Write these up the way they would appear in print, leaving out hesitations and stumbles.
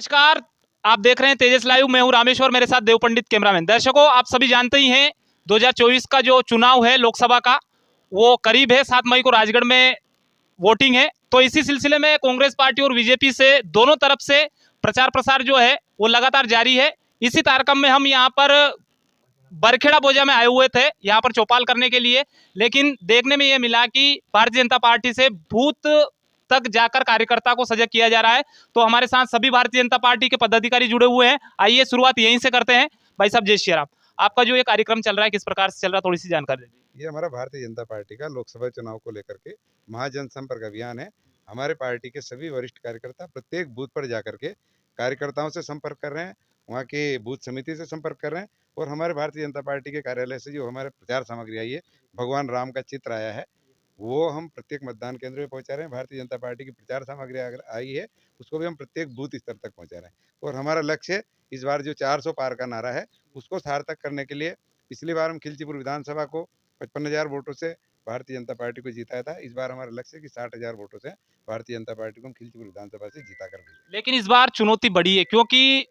नमस्कार। आप देख रहे हैं तेजस लाइव। मैं हूं रामेश्वर, मेरे साथ देव पंडित कैमरामैन। दर्शकों, आप सभी जानते ही हैं 2024 का जो चुनाव है लोकसभा का, वो करीब है। 7 मई को राजगढ़ में वोटिंग है। तो इसी सिलसिले में कांग्रेस पार्टी और बीजेपी से दोनों तरफ से प्रचार प्रसार जो है वो लगातार जारी है। इसी तारतम्य में हम यहाँ पर बरखेड़ा बोजा में आए हुए थे, यहाँ पर चौपाल करने के लिए। लेकिन देखने में ये मिला कि भारतीय जनता पार्टी से बूथ तक जाकर कार्यकर्ता को सजग किया जा रहा है। तो हमारे साथ सभी भारतीय जनता पार्टी के पदाधिकारी जुड़े हुए हैं। आइए शुरुआत यहीं से करते हैं। भाई साहब, जय श्री राम। आपका जो ये कार्यक्रम चल रहा है किस प्रकार से चल रहा है, थोड़ी सी जानकारी दीजिए। ये हमारा भारतीय जनता पार्टी का लोकसभा चुनाव को लेकर के महाजन संपर्क अभियान है। हमारे पार्टी के सभी वरिष्ठ कार्यकर्ता प्रत्येक बूथ पर जाकर के कार्यकर्ताओं से संपर्क कर रहे हैं, वहाँ के बूथ समिति से संपर्क कर रहे हैं और हमारे भारतीय जनता पार्टी के कार्यालय से जो हमारे प्रचार सामग्री आई है, भगवान राम का चित्र आया है, वो हम प्रत्येक मतदान केंद्र में पहुंचा रहे हैं। भारतीय जनता पार्टी की प्रचार सामग्री अगर आई है, उसको भी हम प्रत्येक बूथ स्तर तक पहुंचा रहे हैं। और हमारा लक्ष्य इस बार जो 400 पार का नारा है, उसको सार्थक करने के लिए पिछली बार हम खिलचीपुर विधानसभा को 55,000 वोटों से भारतीय जनता पार्टी को जिताया था। इस बार हमारा लक्ष्य है कि 60,000 वोटों से भारतीय जनता पार्टी को हम खिलचीपुर विधानसभा से जिता कर भेजें। लेकिन इस बार चुनौती बड़ी है, क्योंकि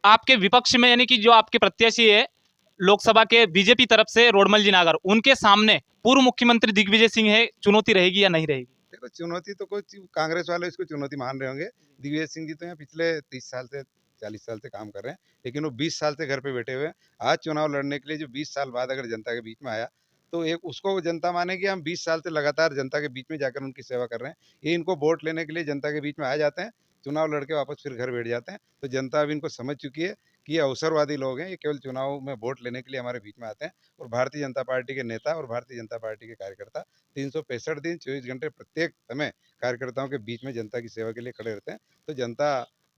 आपके विपक्ष में यानी कि जो आपके प्रत्याशी है लोकसभा के बीजेपी तरफ से रोडमल जी नागर, उनके सामने पूर्व मुख्यमंत्री दिग्विजय सिंह है। चुनौती रहेगी या नहीं रहेगी? देखो, चुनौती तो कोई कांग्रेस वाले इसको चुनौती मान रहे होंगे। दिग्विजय सिंह जी तो यहाँ पिछले 30 साल से 40 साल से काम कर रहे हैं, लेकिन वो 20 साल से घर पे बैठे हुए हैं। आज चुनाव लड़ने के लिए जो 20 साल बाद अगर जनता के बीच में आया, तो एक उसको वो जनता मानेगी। हम 20 साल से लगातार जनता के बीच में जाकर उनकी सेवा कर रहे हैं। ये इनको वोट लेने के लिए जनता के बीच में आ जाते हैं, चुनाव लड़के वापस फिर घर बैठ जाते हैं। तो जनता अब इनको समझ चुकी है कि ये अवसरवादी लोग हैं, ये केवल चुनाव में वोट लेने के लिए हमारे बीच में आते हैं। और भारतीय जनता पार्टी के नेता और भारतीय जनता पार्टी के कार्यकर्ता 365 दिन 24 घंटे प्रत्येक समय कार्यकर्ताओं के बीच में जनता की सेवा के लिए खड़े रहते हैं। तो जनता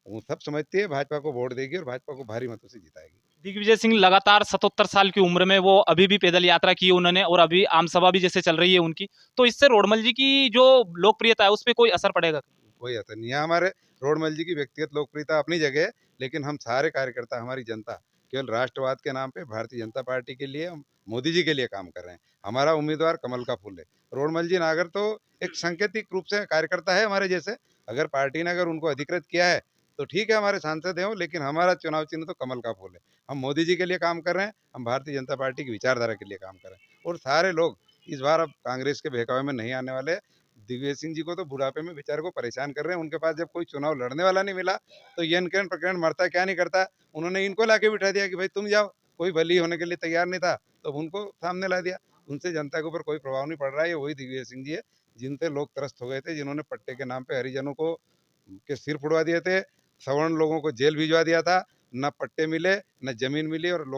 वो सब समझती है, भाजपा को वोट देगी और भाजपा को भारी मतों से जिताएगी। दिग्विजय सिंह लगातार 77 साल की उम्र में वो अभी भी पैदल यात्रा की उन्होंने, और अभी आम सभा भी जैसे चल रही है उनकी, तो इससे रोडमल जी की जो लोकप्रियता है उस पर कोई असर पड़ेगा? कोई असर नहीं है। हमारे रोडमल जी की व्यक्तिगत लोकप्रियता अपनी जगह है, लेकिन हम सारे कार्यकर्ता, हमारी जनता केवल राष्ट्रवाद के नाम पे भारतीय जनता पार्टी के लिए, मोदी जी के लिए काम कर रहे हैं। हमारा उम्मीदवार कमल का फूल है। रोडमल जी नागर तो एक सांकेतिक रूप से कार्यकर्ता है हमारे जैसे। अगर पार्टी ने अगर उनको अधिकृत किया है तो ठीक है, हमारे सांसद हैं, लेकिन हमारा चुनाव चिन्ह तो कमल का फूल है। हम मोदी जी के लिए काम कर रहे हैं, हम भारतीय जनता पार्टी की विचारधारा के लिए काम कर रहे हैं। और सारे लोग इस बार अब कांग्रेस के बहकावे में नहीं आने वाले। दिग्विजय सिंह जी को तो बुढ़ापे में बेचारे को परेशान कर रहे हैं। उनके पास जब कोई चुनाव लड़ने वाला नहीं मिला, तो ये इनकरण प्रकरण मरता क्या नहीं करता, उन्होंने इनको लाके बिठा दिया कि भाई तुम जाओ। कोई बली होने के लिए तैयार नहीं था, तो उनको सामने ला दिया। उनसे जनता के ऊपर कोई प्रभाव नहीं पड़ रहा है। ये वही दिग्विजय सिंह जी है जिनसे लोग त्रस्त हो गए थे, जिन्होंने पट्टे के नाम पे हरिजनों को के सिर फुड़वा दिए थे, सवर्ण लोगों को जेल भिजवा दिया था, न पट्टे मिले न जमीन मिली, और हम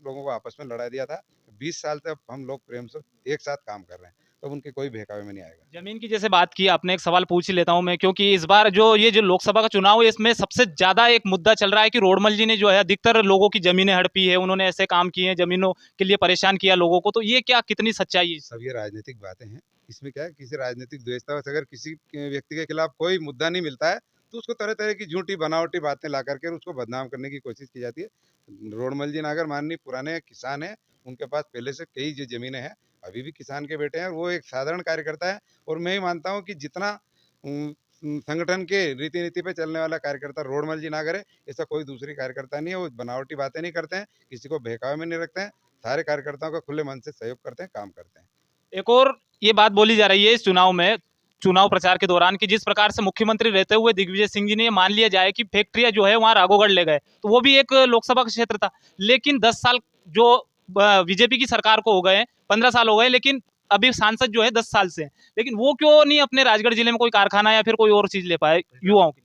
लोगों को आपस में लड़ा दिया था। 20 साल से अब हम लोग प्रेम से एक साथ काम कर रहे हैं, तो उनके कोई बहकावे में नहीं आएगा। जमीन की जैसे बात की आपने, एक सवाल पूछ ही लेता हूं मैं, क्योंकि इस बार जो ये जो लोकसभा का चुनाव है इसमें सबसे ज्यादा एक मुद्दा चल रहा है कि रोडमल जी ने जो है अधिकतर लोगों की जमीनें हड़पी है, उन्होंने ऐसे काम किए हैं, जमीनों के लिए परेशान किया लोगों को। तो ये क्या, कितनी सच्चाई है? सब ये राजनीतिक बातें हैं। इसमें क्या है, किसी राजनीतिक द्वेषता से अगर किसी के व्यक्ति के खिलाफ कोई मुद्दा नहीं मिलता है, तो उसको तरह तरह की झूठी बनावटी बातें ला करके उसको बदनाम करने की कोशिश की जाती है। रोडमल जी नागर माननीय पुराने किसान हैं, उनके पास पहले से कई जो जमीनें हैं, अभी भी किसान के बेटे हैं, और वो एक साधारण कार्यकर्ता है। और मैं ही मानता हूँ कि जितना संगठन के रीति नीति पे चलने वाला कार्यकर्ता रोडमल जी नागर है, ऐसा कोई दूसरी कार्यकर्ता नहीं है। वो बनावटी बातें नहीं करते हैं, किसी को बहकावे में नहीं रखते हैं, सारे कार्यकर्ताओं का खुले मन से सहयोग करते हैं, काम करते हैं। एक और ये बात बोली जा रही है इस चुनाव में, चुनाव प्रचार के दौरान, कि जिस प्रकार से मुख्यमंत्री रहते हुए दिग्विजय सिंह जी ने, मान लिया जाए कि फैक्ट्रियां जो है वहां राघोगढ़ ले गए, तो वो भी एक लोकसभा का क्षेत्र था, लेकिन 10 साल जो बीजेपी की सरकार को हो गए, 15 साल हो गए, लेकिन अभी सांसद जो है 10 साल से हैं। लेकिन वो क्यों नहीं अपने राजगढ़ जिले में कोई कारखाना या फिर कोई और चीज ले पाए युवाओं की?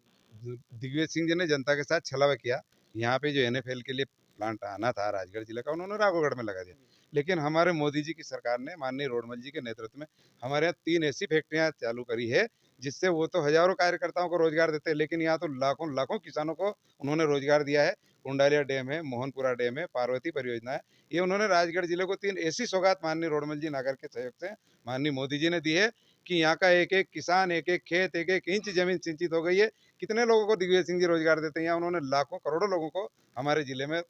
दिग्विजय सिंह जी ने जनता के साथ छलावा किया। यहाँ पे जो एनएफएल के लिए प्लांट आना था राजगढ़ जिले का, उन्होंने राघोगढ़ में लगा दिया। लेकिन हमारे मोदी जी की सरकार ने, माननीय रोडमल जी के नेतृत्व में, हमारे यहाँ 3 ऐसी फैक्ट्रियां चालू करी है, जिससे वो तो हजारों कार्यकर्ताओं को रोजगार देते हैं, लेकिन यहाँ तो लाखों लाखों किसानों को उन्होंने रोजगार दिया है। कुंडालिया डैम है, मोहनपुरा डैम है, पार्वती परियोजना है। ये उन्होंने राजगढ़ जिले को 3 ऐसी सौगात माननीय रोडमल जी नागर के सहयोग से माननीय मोदी जी ने दी है कि यहाँ का एक एक किसान, एक एक खेत, एक एक इंच जमीन सिंचित हो गई है। कितने लोगों को दिग्विजय सिंह जी रोजगार देते हैं? यहाँ उन्होंने लाखों करोड़ों लोगों को हमारे जिले में,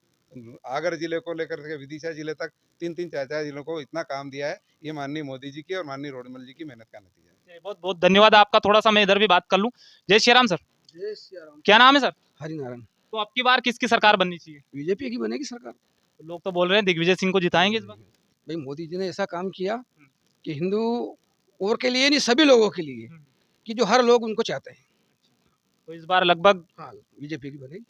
आगर जिले को लेकर के विदिशा जिले तक, 3-3 4-4 जिलों को इतना काम दिया है। ये माननीय मोदी जी की और माननीय रोडमल जी की मेहनत का नतीजा है। बहुत बहुत धन्यवाद आपका। थोड़ा सा मैं इधर भी बात कर लूं। जय श्री राम सर। क्या नाम है सर? हरिनारायण। तो अब की बार किसकी सरकार बननी चाहिए? बीजेपी की बनेगी सरकार। लोग तो बोल रहे हैं दिग्विजय सिंह को जिताएंगे इस बार। भाई मोदी जी ने ऐसा काम किया कि हिंदू और के लिए नहीं, सभी लोगों के लिए, कि जो हर लोग उनको चाहते हैं। तो इस बार लगभग हाँ, बीजेपी की बनेगी।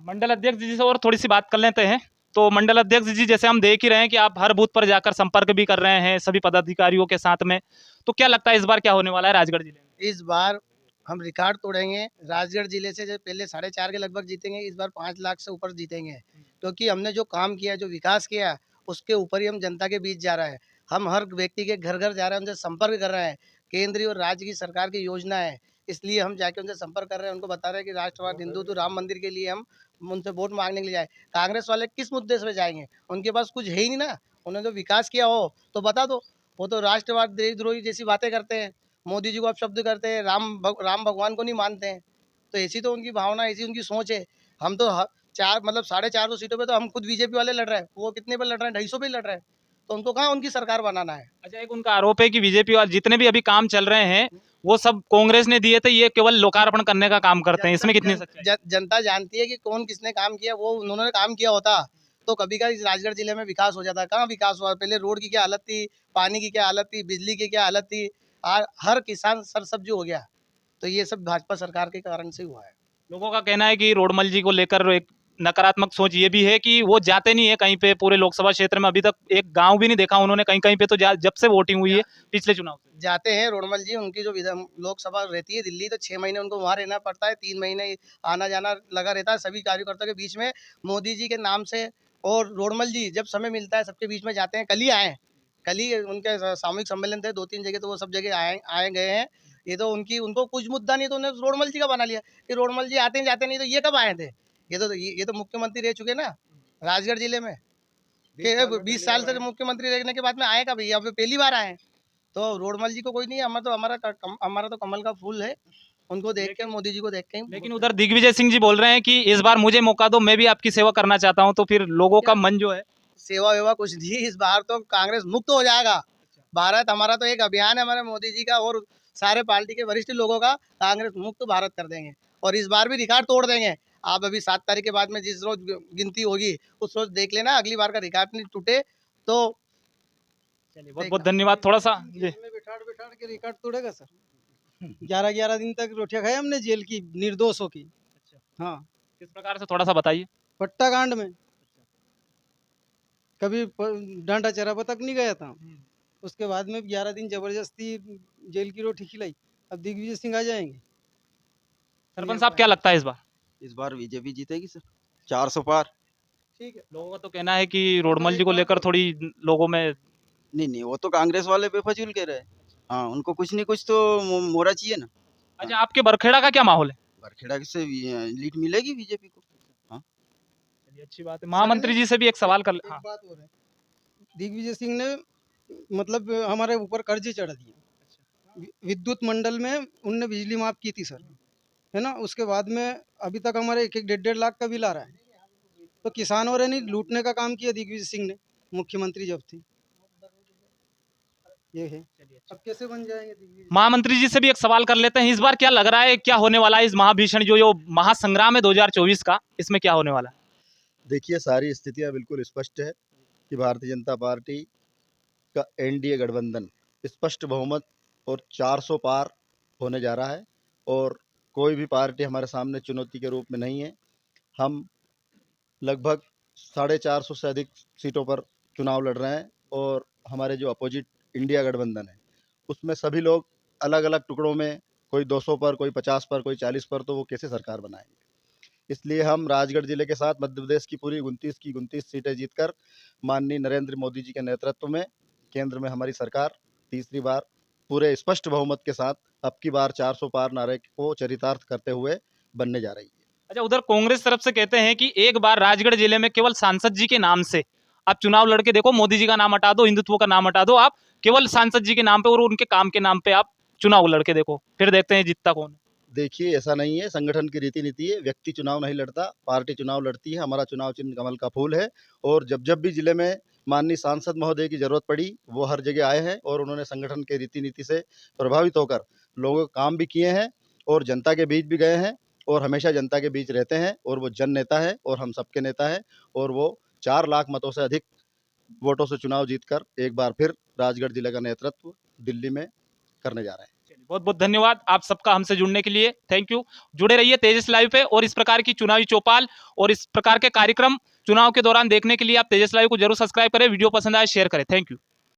मंडल अध्यक्ष जी से और थोड़ी सी बात कर लेते हैं। तो मंडल अध्यक्ष जी, जैसे हम देख ही रहे हैं कि आप हर बूथ पर जाकर संपर्क भी कर रहे हैं सभी पदाधिकारियों के साथ में, तो क्या लगता है इस बार क्या होने वाला है राजगढ़ जिले में? इस बार हम रिकॉर्ड तोड़ेंगे। राजगढ़ जिले से जो पहले 4.5 के लगभग जीतेंगे, इस बार 5 लाख से ऊपर जीतेंगे, क्योंकि हमने जो काम किया, जो विकास किया, उसके ऊपर ही हम जनता के बीच जा रहे हैं। हम हर व्यक्ति के घर घर जा रहे हैं, उनसे संपर्क कर रहे हैं। केंद्रीय और राज्य की सरकार की योजना है, इसलिए हम जाके उनसे संपर्क कर रहे हैं, उनको बता रहे हैं कि राष्ट्रवाद हिंदुत्व राम मंदिर के लिए हम उनसे वोट मांगने के लिए जाए। कांग्रेस वाले किस मुद्दे से जाएंगे? उनके पास कुछ है ही नहीं ना। उन्होंने जो विकास किया हो तो बता दो। वो तो राष्ट्रवाद देशद्रोही जैसी बातें करते हैं, मोदी जी को अपशब्द करते हैं, राम भगवान को नहीं मानते हैं। तो ऐसी तो उनकी भावना, ऐसी उनकी सोच है। हम तो 450 सीटों पे तो हम खुद बीजेपी वाले लड़ रहे हैं। वो कितने पे लड़ रहे हैं? 250 पे लड़ रहे हैं। तो उनको कहाँ उनकी सरकार बनाना है? अच्छा, एक उनका आरोप है कि बीजेपी और जितने भी अभी काम चल रहे हैं वो सब कांग्रेस ने दिए थे, ये केवल लोकार्पण करने का काम करते हैं, इसमें कितनी सच्चाई है? जनता जानती है कि कौन किसने काम किया। वो उन्होंने काम किया होता तो कभी का इस राजगढ़ जिले में विकास हो जाता। कहाँ विकास हुआ? पहले रोड की क्या हालत थी, पानी की क्या हालत थी, बिजली की क्या हालत थी। हर किसान सरसब्जी हो गया। तो ये सब भाजपा सरकार के कारण से हुआ है। लोगों का कहना है कि रोडमल जी को लेकर एक नकारात्मक सोच ये भी है कि वो जाते नहीं है कहीं पे, पूरे लोकसभा क्षेत्र में अभी तक एक गांव भी नहीं देखा उन्होंने कहीं कहीं पे, तो जब से वोटिंग हुई है पिछले चुनाव से। जाते हैं रोडमल जी, उनकी जो लोकसभा रहती है दिल्ली, तो 6 महीने उनको वहाँ रहना पड़ता है, 3 महीने आना जाना लगा रहता है सभी कार्यकर्ताओं के बीच में, मोदी जी के नाम से। और रोडमल जी जब समय मिलता है सबके बीच में जाते हैं। कल ही आए, कल ही उनके सामूहिक सम्मेलन थे 2-3 जगह, तो वो सब जगह आए गए हैं। ये तो उनको कुछ मुद्दा नहीं, तो उन्हें रोडमल जी का बना लिया कि रोडमल जी आते हैं जाते नहीं, तो ये कब आए थे? ये तो मुख्यमंत्री रह चुके ना राजगढ़ जिले में। 20 साल से मुख्यमंत्री रहने के बाद में आए कभी? अब पहली बार आए। तो रोडमल जी को कोई नहीं, हमारा तो कमल का फूल है। उनको देख के, मोदी जी को देख के। लेकिन उधर दिग्विजय सिंह जी बोल रहे हैं कि इस बार मुझे मौका दो, मैं भी आपकी सेवा करना चाहता हूं, तो फिर लोगों का मन जो है। सेवा वेवा कुछ नहीं, इस बार तो कांग्रेस मुक्त हो जाएगा भारत। हमारा तो एक अभियान है हमारे मोदी जी का और सारे पार्टी के वरिष्ठ लोगों का, कांग्रेस मुक्त भारत कर देंगे और इस बार भी रिकॉर्ड तोड़ देंगे। आप अभी 7 तारीख के बाद में जिस रोज गिनती होगी उस रोज देख लेना, अगली बार का रिकॉर्ड नहीं टूटे तो। चलिए, बहुत बहुत धन्यवाद। थोड़ा सा बिठाड़ के रिकॉर्ड तोड़ेगा सर। 11 दिन तक रोटियां खाई हमने जेल की, निर्दोषों की। हाँ, किस प्रकार से, थोड़ा सा बताइए। पट्टा कांड में कभी डांडा चरापा तक नहीं गया था। उसके बाद में 11 दिन जबरदस्ती जेल की रोटी खिलाई। अब दिग्विजय सिंह आ जाएंगे। सरपंच साहब, क्या लगता है इस बार बीजेपी जीतेगी सर, 400 पार। ठीक है। लोगों का तो कहना है कि रोडमल जी को लेकर थोड़ी लोगों में। नहीं, वो तो कांग्रेस वाले बेफजूल कह रहे हैं। हाँ, उनको कुछ नहीं कुछ तो मोरा चाहिए ना। अच्छा, आपके बरखेड़ा का क्या माहौल है? बरखेड़ा से लीड मिलेगी बीजेपी को। चलिए, अच्छी बात है। महामंत्री जी से भी एक सवाल कर एक बात और है, दिग्विजय सिंह ने मतलब हमारे ऊपर कर्जे चढ़ा दिए। विद्युत मंडल में उनने बिजली माफ की थी सर, है ना। उसके बाद में अभी तक हमारे 1-1 1.5 लाख का बिल आ रहा है। तो किसानों ने नहीं, लूटने का काम किया दिग्विजय सिंह ने, मुख्यमंत्री जब थे। ये है। अब कैसे बन जाएंगे दिग्विजय? महामंत्री जी से भी एक सवाल कर लेते हैं। इस बार क्या लग रहा है, क्या होने वाला है इस महाभीषण जो महासंग्राम है 2024 का, इसमें क्या होने वाला है? देखिए, सारी स्थितियां बिल्कुल स्पष्ट है कि भारतीय जनता पार्टी का एनडीए गठबंधन स्पष्ट बहुमत और 400 पार होने जा रहा है और कोई भी पार्टी हमारे सामने चुनौती के रूप में नहीं है। हम लगभग 450 से अधिक सीटों पर चुनाव लड़ रहे हैं और हमारे जो अपोजिट इंडिया गठबंधन है उसमें सभी लोग अलग अलग टुकड़ों में, कोई 200 पर, कोई 50 पर, कोई 40 पर, तो वो कैसे सरकार बनाएंगे। इसलिए हम राजगढ़ जिले के साथ मध्य प्रदेश की पूरी 29 सीटें जीतकर माननीय नरेंद्र मोदी जी के नेतृत्व में केंद्र में हमारी सरकार तीसरी बार पूरे स्पष्ट बहुमत के साथ अब की बार 400 पार नारे को चरितार्थ करते हुए बनने जा रही है। अच्छा, उधर कांग्रेस तरफ से कहते हैं कि एक बार राजगढ़ जिले में केवल सांसद जी के नाम से आप चुनाव लड़के देखो, मोदी जी का नाम हटा दो, हिंदुत्व का नाम हटा दो, आप केवल सांसद जी के नाम पे और उनके काम के नाम पे आप चुनाव लड़के देखो, फिर देखते हैं जीतता कौन है। देखिए, ऐसा नहीं है, संगठन की रीति नीति है, व्यक्ति चुनाव नहीं लड़ता, पार्टी चुनाव लड़ती है। हमारा चुनाव चिन्ह कमल का फूल है और जब भी जिले में माननीय सांसद महोदय की जरूरत पड़ी वो हर जगह आए हैं और उन्होंने संगठन के रीति नीति से प्रभावित होकर लोगों का काम भी किए हैं और जनता के बीच भी गए हैं और हमेशा जनता के बीच रहते हैं और वो जन नेता है और हम सबके नेता है और वो 4 लाख मतों से अधिक वोटों से चुनाव जीतकर एक बार फिर राजगढ़ जिले का नेतृत्व दिल्ली में करने जा रहे हैं। बहुत बहुत धन्यवाद आप सबका हमसे जुड़ने के लिए, थैंक यू। जुड़े रहिए तेजस लाइव पे और इस प्रकार की चुनावी चौपाल और इस प्रकार के कार्यक्रम चुनाव के दौरान देखने के लिए आप तेजस लाइव को जरूर सब्सक्राइब करें, वीडियो पसंद आए शेयर करें, थैंक यू।